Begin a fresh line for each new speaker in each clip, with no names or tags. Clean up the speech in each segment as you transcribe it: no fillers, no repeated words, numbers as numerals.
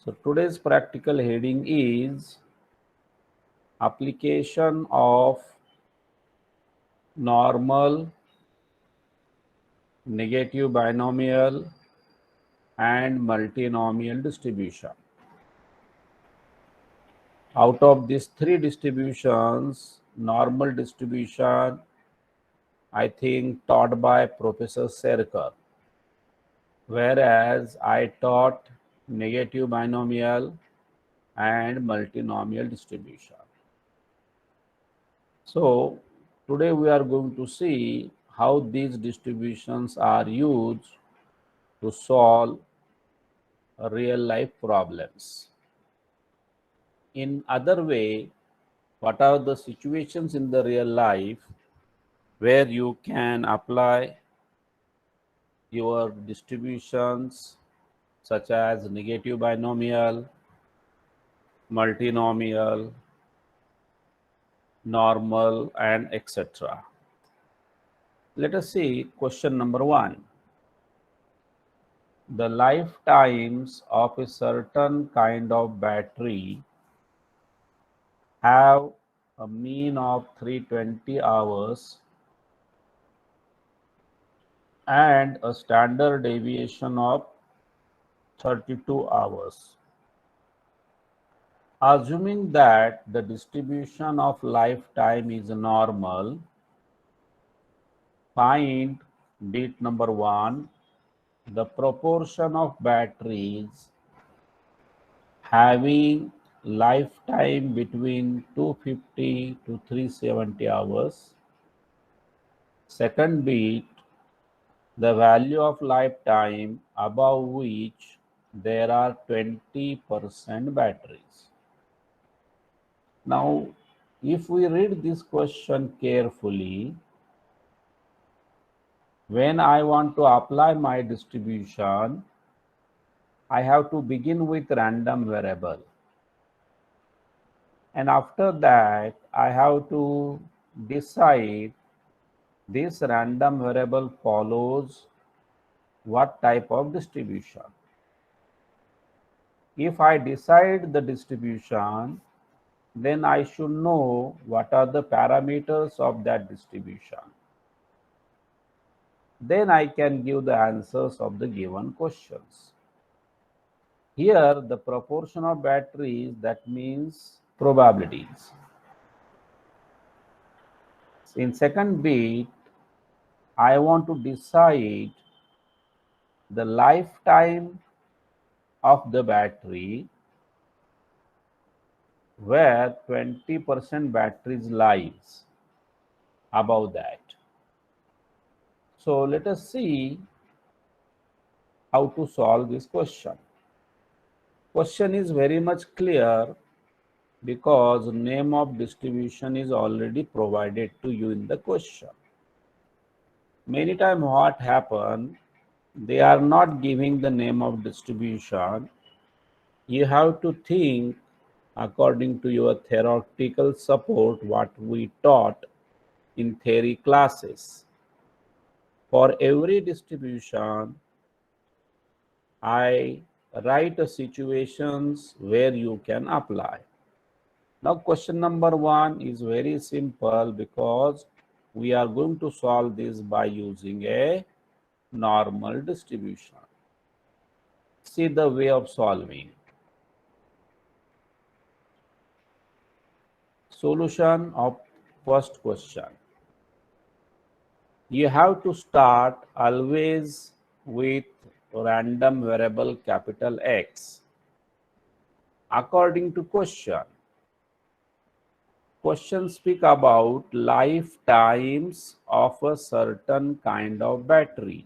So today's practical heading is application of normal, negative binomial and multinomial distribution. Out of these three distributions, normal distribution, I think taught by Professor Serkar, whereas I taught negative binomial and multinomial distribution. So today we are going to see how these distributions are used to solve real life problems. In other way, what are the situations in the real life where you can apply your distributions such as negative binomial, multinomial, normal, and etc. Let us see question number 1. The lifetimes of a certain kind of battery have a mean of 320 hours and a standard deviation of 32 hours. Assuming that the distribution of lifetime is normal, find bit number 1, the proportion of batteries having lifetime between 250 to 370 hours. Second bit, the value of lifetime above which there are 20% batteries. Now, if we read this question carefully, when I want to apply my distribution, I have to begin with random variable. And after that, I have to decide this random variable follows what type of distribution. If I decide the distribution, then I should know what are the parameters of that distribution. Then I can give the answers of the given questions. Here, the proportion of batteries, that means probabilities. In second bit, I want to decide the lifetime of the battery where 20% batteries lies above that. So let us see how to solve this question. Question is very much clear because name of distribution is already provided to you in the question. Many times what happen, they are not giving the name of distribution. You have to think according to your theoretical support what we taught in theory classes. For every distribution, I write a situations where you can apply. Now question number 1 is very simple because we are going to solve this by using a normal distribution. See the way of solving. Solution of first question. You have to start always with random variable capital X. According to question speak about lifetimes of a certain kind of battery.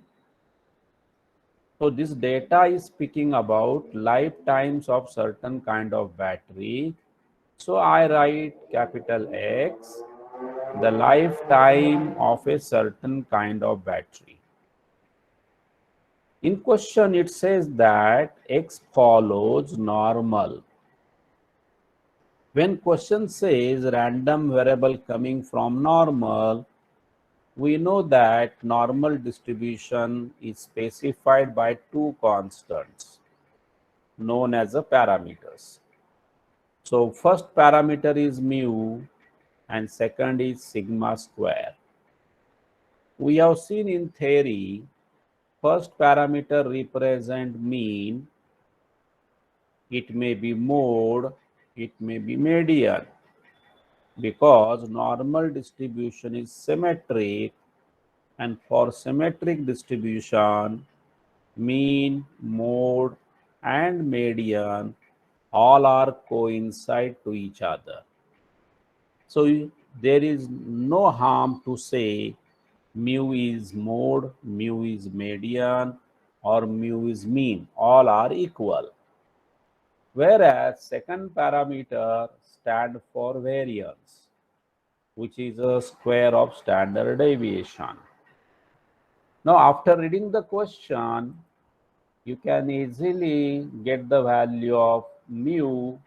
So this data is speaking about lifetimes of certain kind of battery. So I write capital X, the lifetime of a certain kind of battery. In question, it says that X follows normal. When question says random variable coming from normal, we know that normal distribution is specified by two constants. known as the parameters. So first parameter is mu and second is sigma square. We have seen in theory, first parameter represent mean, it may be mode, it may be median, because normal distribution is symmetric, and for symmetric distribution, mean, mode, and median all are coincide to each other. So there is no harm to say mu is mode, mu is median, or mu is mean. All are equal. Whereas second parameter stand for variance, which is a square of standard deviation. Now after reading the question, you can easily get the value of mu,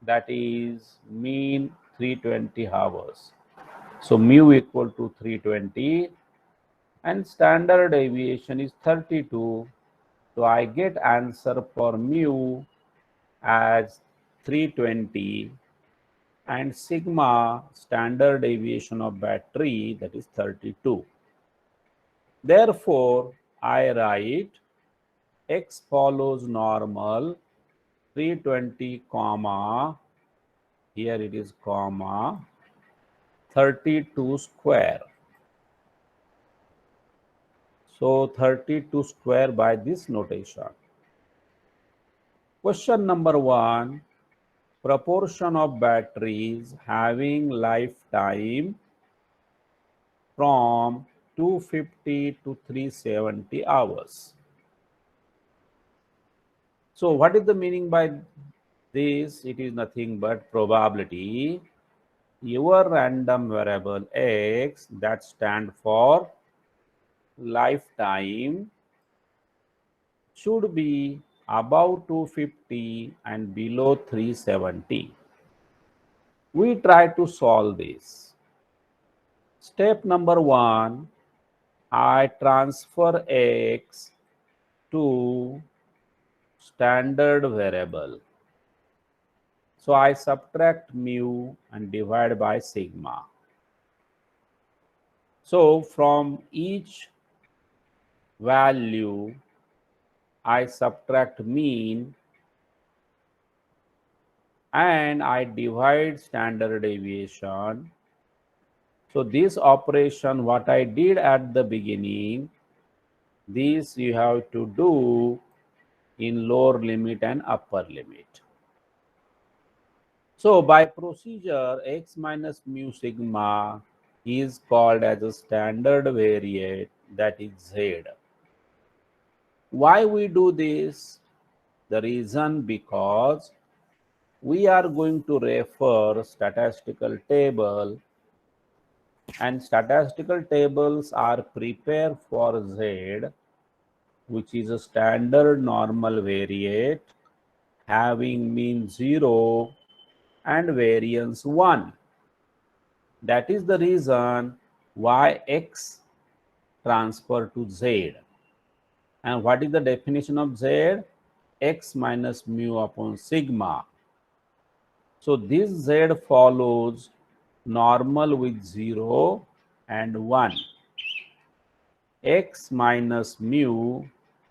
that is mean 320 hours. So mu equal to 320 and standard deviation is 32. So I get answer for mu as 320 and sigma standard deviation of battery, that is 32. Therefore, I write x follows normal 320 comma, here it is comma 32 square. So 32 square by this notation. Question number 1, proportion of batteries having lifetime from 250 to 370 hours. So what is the meaning by this? It is nothing but probability. Your random variable x, that stand for lifetime, should be above 250 and below 370. We try to solve this. Step number 1, I transfer x to standard variable. So I subtract mu and divide by sigma. So from each value, I subtract mean and I divide standard deviation. So this operation, what I did at the beginning, this you have to do in lower limit and upper limit. So by procedure, x minus mu sigma is called as a standard variate, that is z. Why we do this? The reason, because we are going to refer statistical table, and statistical tables are prepared for z, which is a standard normal variate having mean 0 and variance 1. That is the reason why x transfer to z. And what is the definition of z? X minus mu upon sigma. So this z follows normal with 0 and 1. X minus mu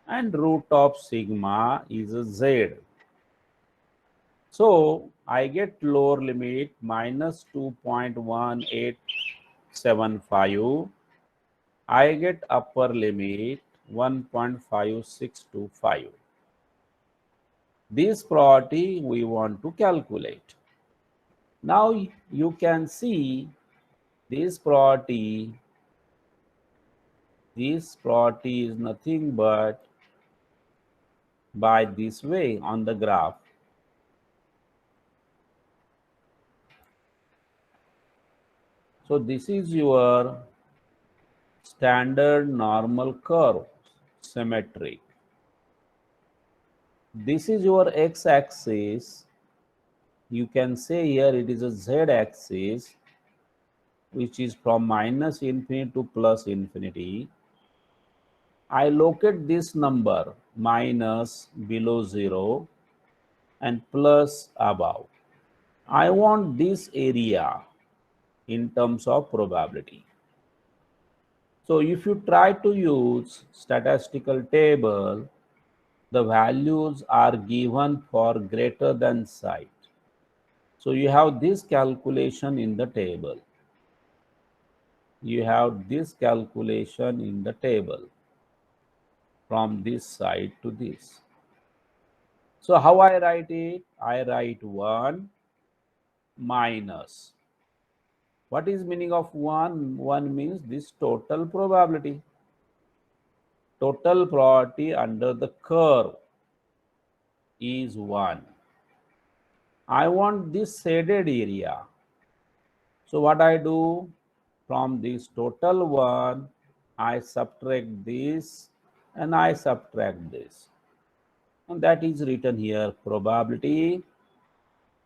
and root of sigma is a z. So I get lower limit minus 2.1875. I get upper limit 1.5625. This probability we want to calculate. Now you can see this probability is nothing but by this way on the graph. So this is your standard normal curve, symmetric. This is your x-axis. You can say here it is a z-axis, which is from minus infinity to plus infinity. I locate this number minus below 0 and plus above. I want this area in terms of probability. So if you try to use statistical table, the values are given for greater than site. So you have this calculation in the table. You have this calculation in the table from this side to this. So how I write it? I write 1 minus. What is meaning of 1? 1 means this total probability. Total probability under the curve is 1. I want this shaded area. So what I do? From this total 1, I subtract this and I subtract this. And that is written here, probability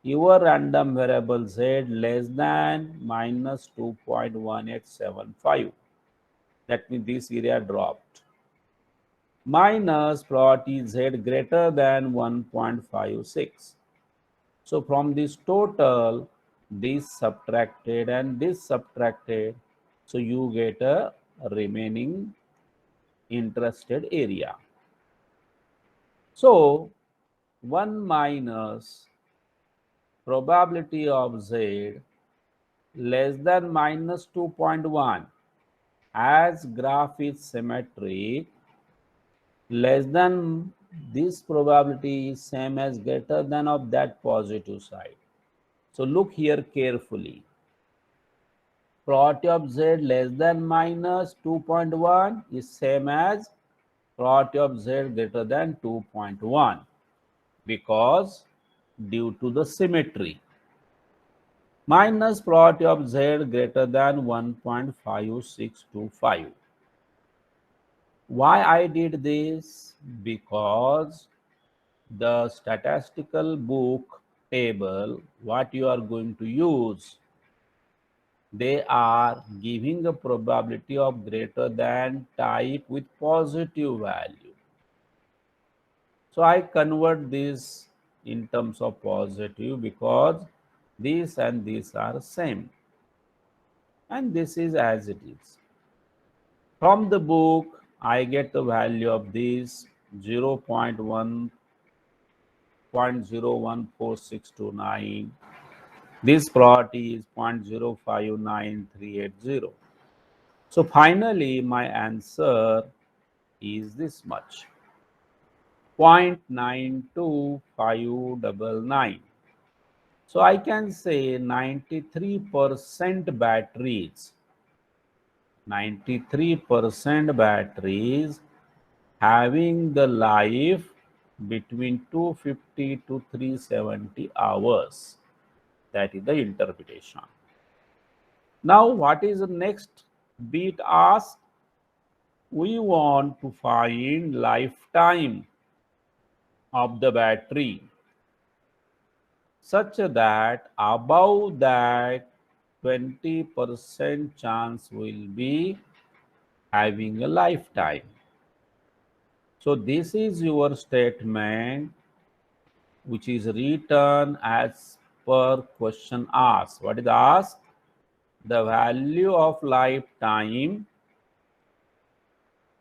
your random variable z less than minus 2.1875. That means this area dropped. Minus probability z greater than 1.56. So from this total, this subtracted and this subtracted. So you get a remaining interested area. So 1 minus probability of z less than minus 2.1, as graph is symmetric, less than this probability is same as greater than of that positive side. So look here carefully. Probability of z less than minus 2.1 is same as probability of z greater than 2.1 because due to the symmetry. Minus probability of z greater than 1.5625. Why I did this? Because the statistical book table, what you are going to use, they are giving a probability of greater than type with positive value. So I convert this in terms of positive because this and this are same. And this is as it is. From the book, I get the value of this 0.1.014629. This probability is 0.059380. So finally, my answer is this much, 0.92599. So I can say 93% batteries, 93% batteries having the life between 250 to 370 hours. That is the interpretation. Now, what is the next bit asked? We want to find lifetime of the battery such that above that 20% chance will be having a lifetime. So this is your statement which is written as per question asked. What is asked? The value of lifetime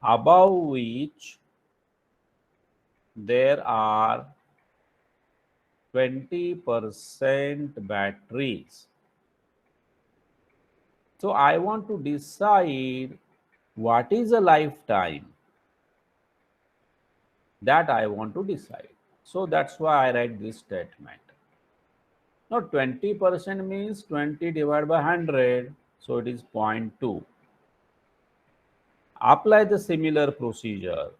above which there are 20% batteries. So I want to decide what is a lifetime. That I want to decide. So that's why I write this statement. Now 20% means 20 divided by 100. So it is 0.2. Apply the similar procedure.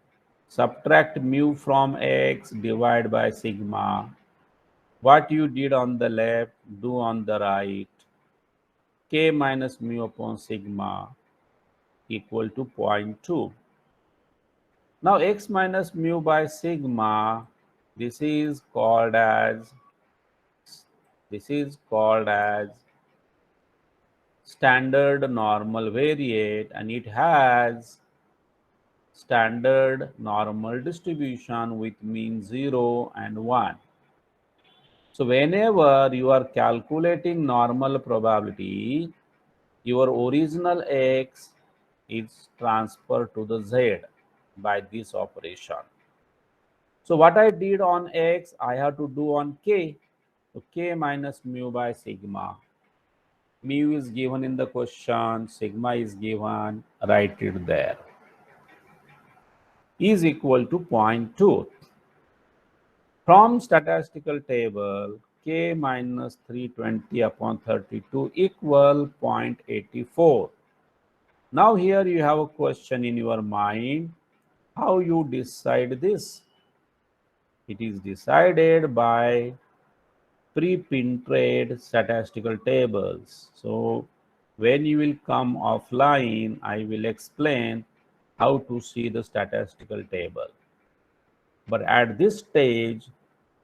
Subtract mu from x, divide by sigma. What you did on the left, do on the right. K minus mu upon sigma equal to 0.2. Now x minus mu by sigma, this is called as standard normal variate, and it has standard normal distribution with mean 0 and 1. So whenever you are calculating normal probability, your original x is transferred to the z by this operation. So what I did on x, I have to do on k. So k minus mu by sigma. Mu is given in the question, sigma is given, write it there. Is equal to 0.2. From statistical table, k minus 320 upon 32 equal 0.84. Now here you have a question in your mind, how you decide this? It is decided by pre-printed statistical tables. So when you will come offline, I will explain how to see the statistical table. But at this stage,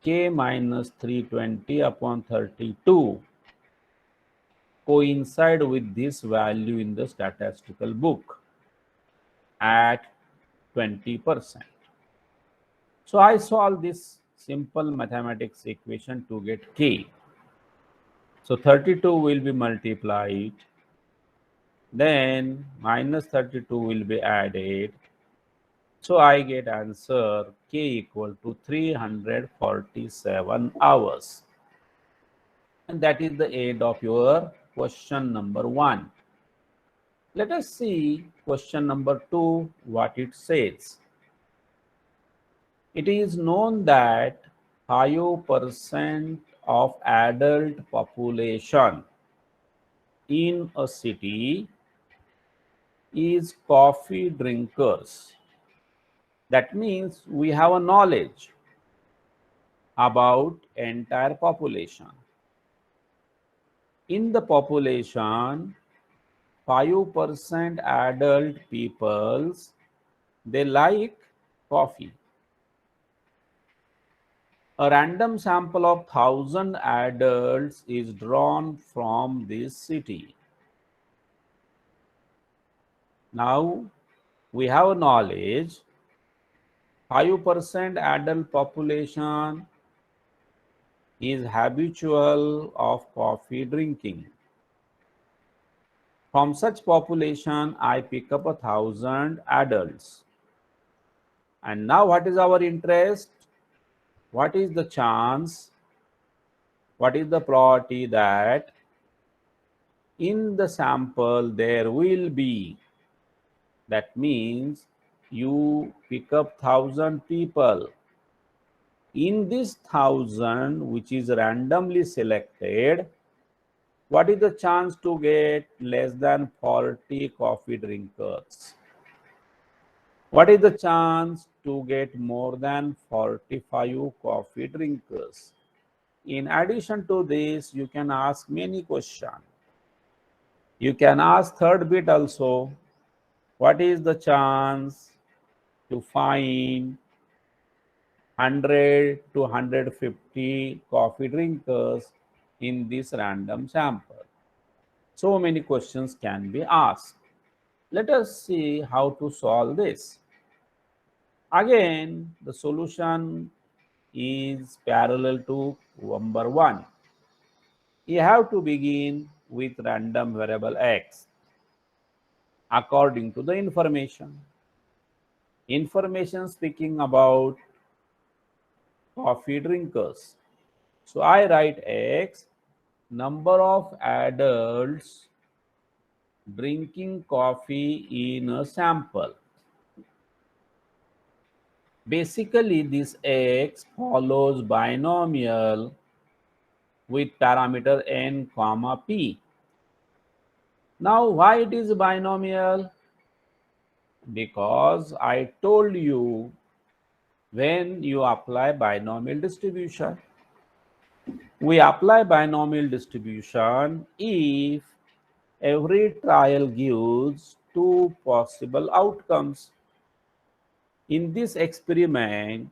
k minus 320 upon 32 coincide with this value in the statistical book at 20%. So I solve this simple mathematics equation to get k. So 32 will be multiplied, then minus 32 will be added. So I get answer k equal to 347 hours. And that is the end of your question number 1. Let us see question number 2, what it says. It is known that 5% of adult population in a city is coffee drinkers. That means we have a knowledge about entire population. In the population, 5% adult peoples, they like coffee. A random sample of 1,000 adults is drawn from this city. Now we have knowledge 5% adult population is habitual of coffee drinking. From such population, I pick up 1,000 adults. And now what is our interest? What is the chance? What is the probability that in the sample there will be, that means you pick up 1,000 people. In this 1,000, which is randomly selected, what is the chance to get less than 40 coffee drinkers? What is the chance to get more than 45 coffee drinkers? In addition to this, you can ask many questions. You can ask third bit also. What is the chance to find 100 to 150 coffee drinkers in this random sample? So many questions can be asked. Let us see how to solve this. Again, the solution is parallel to number 1. You have to begin with random variable x according to the information. Information speaking about coffee drinkers. So I write x, number of adults drinking coffee in a sample. Basically, this x follows binomial with parameter n comma p. Now, why it is binomial? Because I told you when you apply binomial distribution. We apply binomial distribution if every trial gives 2 possible outcomes. In this experiment,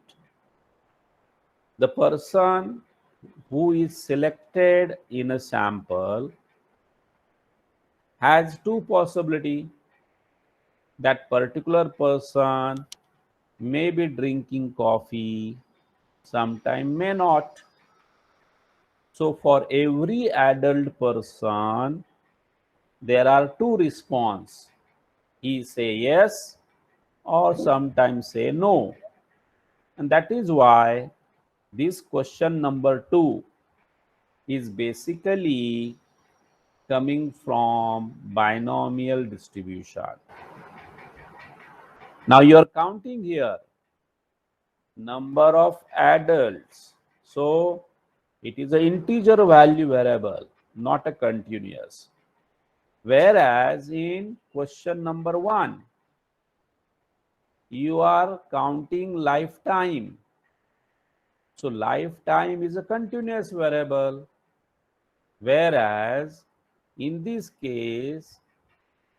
the person who is selected in a sample has 2 possibilities. That particular person may be drinking coffee, sometime may not. So for every adult person, there are two responses. He say yes or sometimes say no. And that is why this question number 2 is basically coming from binomial distribution. Now you are counting here number of adults. So it is an integer value variable, not a continuous. Whereas in question number 1, you are counting lifetime. So lifetime is a continuous variable. Whereas in this case,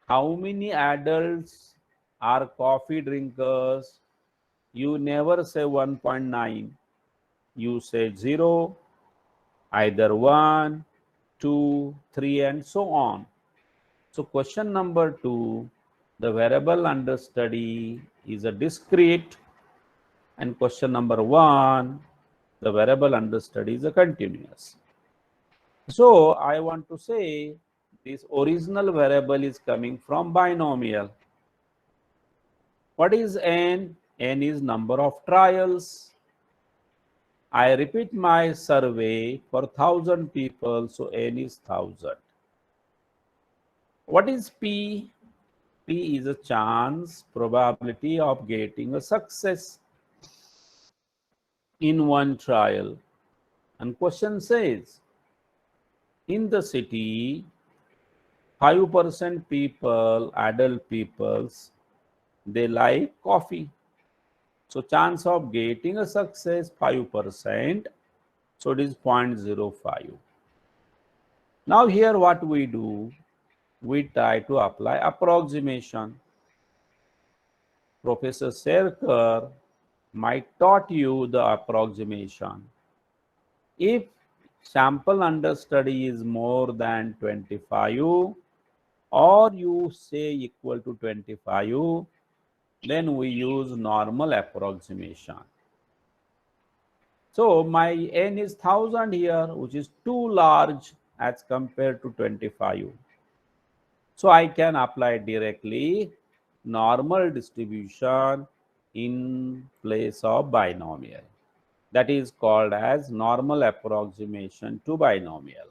how many adults are coffee drinkers? You never say 1.9. You say 0, either 1, 2, 3, and so on. So question number 2, the variable under study is a discrete, and question number 1, the variable under study is a continuous. So I want to say this original variable is coming from binomial. What is n? N is number of trials. I repeat my survey for 1,000 people, so n is 1,000. What is p? P is a chance, probability of getting a success in one trial. And question says, in the city, 5% people, adult peoples, they like coffee. So chance of getting a success 5%. So it is 0.05. Now here what we do, we try to apply approximation. Professor Serkar might taught you the approximation. If sample understudy is more than 25 or you say equal to 25, then we use normal approximation. So my n is 1,000 here, which is too large as compared to 25. So I can apply directly normal distribution in place of binomial. That is called as normal approximation to binomial.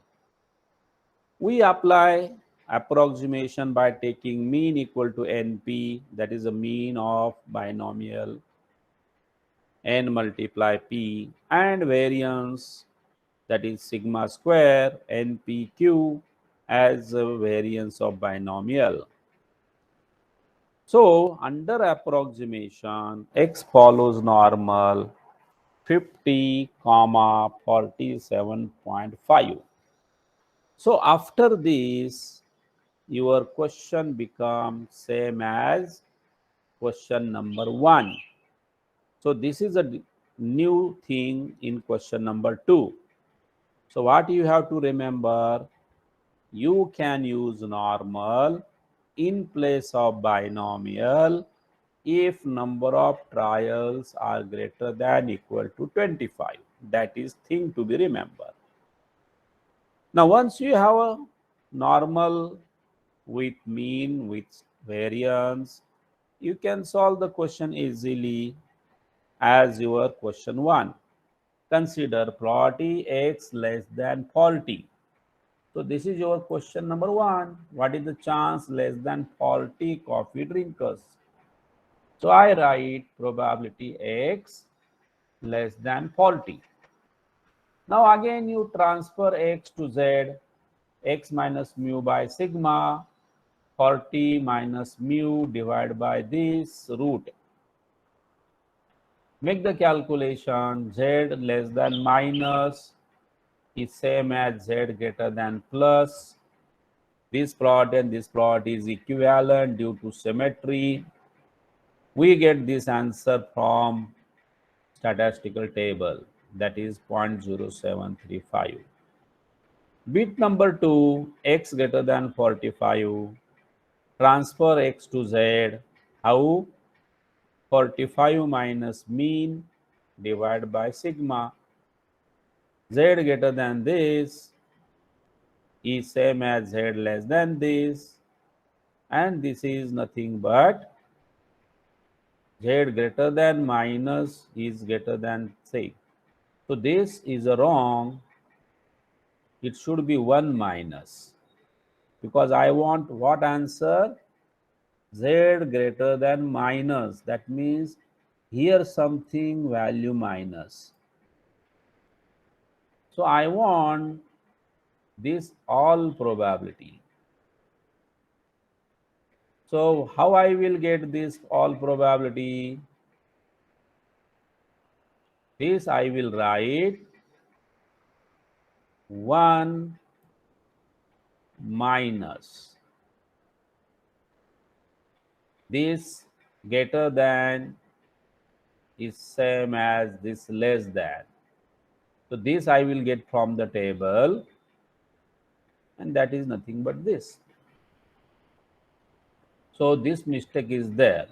We apply approximation by taking mean equal to NP, that is the mean of binomial, n multiply p, and variance, that is sigma square npq, as a variance of binomial. So under approximation, x follows normal 50, 47.5. So after this, your question becomes same as question number 1. So this is a new thing in question number 2. So what you have to remember, you can use normal in place of binomial if number of trials are greater than equal to 25. That is thing to be remembered. Now once you have a normal with mean with variance, you can solve the question easily as your question 1. Consider plotty x less than 40. So this is your question number 1. What is the chance less than 40 coffee drinkers? So I write probability x less than 40. Now again you transfer x to z, x minus mu by sigma, 40 minus mu divided by this root. Make the calculation. Z less than minus is same as z greater than plus. This plot and this plot is equivalent due to symmetry. We get this answer from statistical table, that is 0.0735. Bit number 2, x greater than 45. Transfer x to z. How? 45 minus mean divided by sigma. Z greater than this is same as Z less than this, and this is nothing but Z greater than minus is greater than say. So this is wrong. It should be 1 minus, because I want what answer? Z greater than minus. That means here something value minus. So I want this all probability. So how I will get this all probability? This I will write 1 minus this greater than is same as this less than. So this I will get from the table, and that is nothing but this. So this mistake is there.